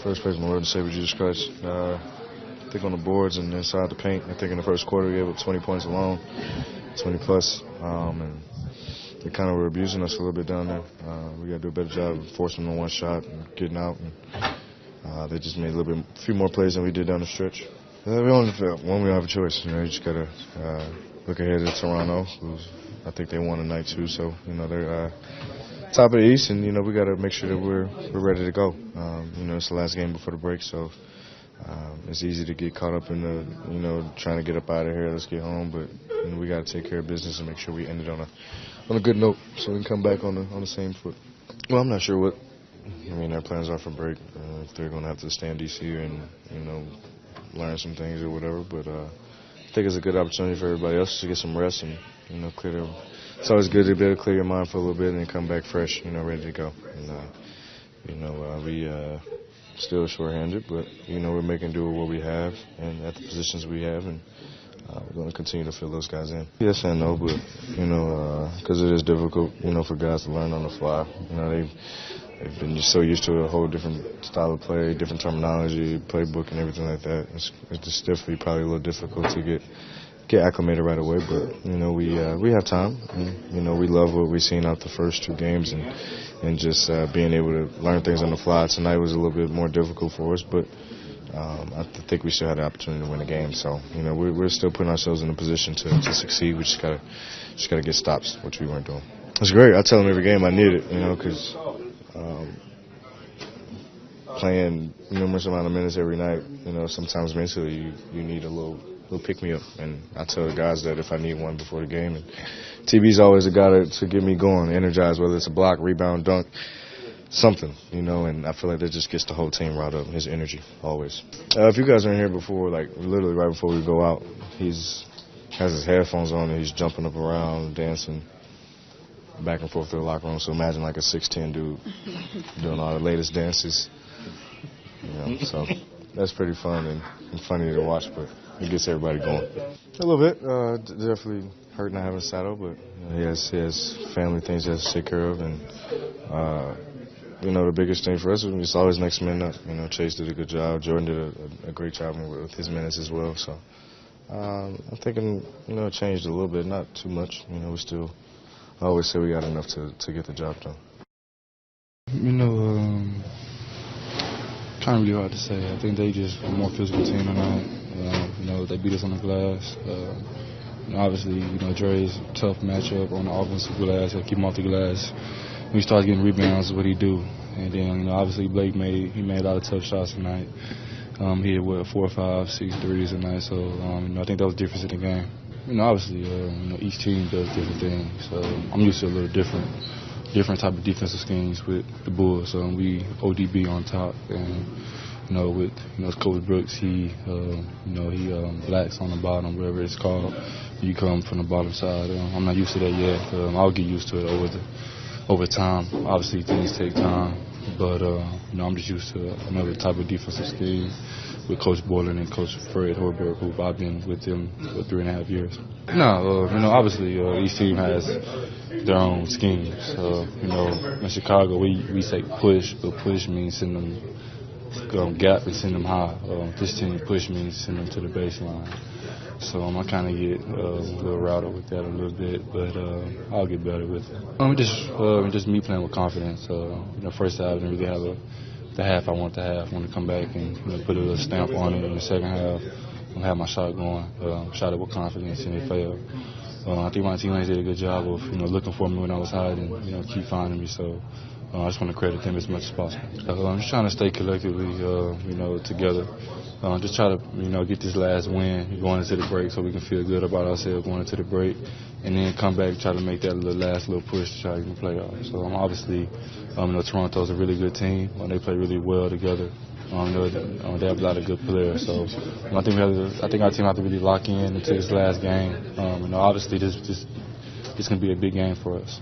First praise my Lord and Savior Jesus Christ. I think on the boards and inside the paint, I think in the first quarter we gave up 20 points alone, 20 plus, and they kind of were abusing us a little bit down there. We got to do a better job of forcing them on one shot and getting out. And, they just made a few more plays than we did down the stretch. We don't have a choice. You just got to look ahead at Toronto, who's I think they won tonight too. So they're top of the East, and we got to make sure that we're ready to go. It's the last game before the break, so it's easy to get caught up in the trying to get up out of here, let's get home. But we got to take care of business and make sure we end it on a good note, so we can come back on the same foot. Well, I'm not sure what their plans are for break. If they're going to have to stay in DC and learn some things or whatever. But I think it's a good opportunity for everybody else to get some rest and clear their. It's always good to be able to clear your mind for a little bit and then come back fresh, ready to go. And, we still short-handed, but, we're making do with what we have and at the positions we have, and we're going to continue to fill those guys in. Yes and no, but, because it is difficult, for guys to learn on the fly. They've been just so used to a whole different style of play, different terminology, playbook, and everything like that. It's just definitely probably a little difficult to get acclimated right away, but we have time. And, we love what we've seen out the first two games, and just being able to learn things on the fly. Tonight was a little bit more difficult for us, but I think we still had the opportunity to win the game. So we're still putting ourselves in a position to succeed. We just gotta get stops, which we weren't doing. It's great. I tell them every game I need it, because playing numerous amount of minutes every night, sometimes mentally you need a little pick me up, and I tell the guys that if I need one before the game. And TB's always a guy to get me going, energized, whether it's a block, rebound, dunk, something, and I feel like that just gets the whole team riled up. His energy always. If you guys aren't here before, like literally right before we go out, has his headphones on and he's jumping up around, dancing back and forth to the locker room. So imagine like a 6'10" dude doing all the latest dances. So that's pretty fun and funny to watch, but it gets everybody going. A little bit. Definitely hurt not having a saddle, but he has family things he has to take care of. And, the biggest thing for us is it's always next man up. Chase did a good job. Jordan did a great job with his minutes as well. So I'm thinking, it changed a little bit, not too much. I always say we got enough to get the job done. Kind of really hard to say. I think they just a more physical team tonight. They beat us on the glass. Obviously, Dre's a tough matchup on the offensive glass. He'll keep him off the glass. When he starts getting rebounds, what he do. And then, obviously Blake made a lot of tough shots tonight. He had 4 or 5, 6 threes tonight. So I think that was the difference in the game. Obviously, each team does different things. So I'm used to a little different type of defensive schemes with the Bulls. We ODB on top, and with Coach Brooks, he blacks on the bottom, wherever it's called. You come from the bottom side. I'm not used to that yet. I'll get used to it over time. Obviously, things take time, but I'm just used to another type of defensive scheme with Coach Borland and Coach Fred Horberg, who I've been with them for 3.5 years. Obviously each team has their own schemes. In Chicago we say push, but push means send them gap and send them high. This team push means send them to the baseline. So I kind of get a little routed with that a little bit, but I'll get better with it. Just me playing with confidence. First half I didn't really have the half I want to have. I want to come back and put a little stamp on it in the second half. I have my shot going, shot it with confidence, and it failed. I think my teammates did a good job of looking for me when I was hiding, keep finding me. So I just want to credit them as much as possible. I'm just trying to stay collectively, together. Just try to, get this last win going into the break so we can feel good about ourselves going into the break, and then come back and try to make that last little push to try to get the playoffs. So obviously, Toronto's a really good team. They play really well together. They have a lot of good players. So I think our team have to really lock in into this last game. Obviously, this can be a big game for us.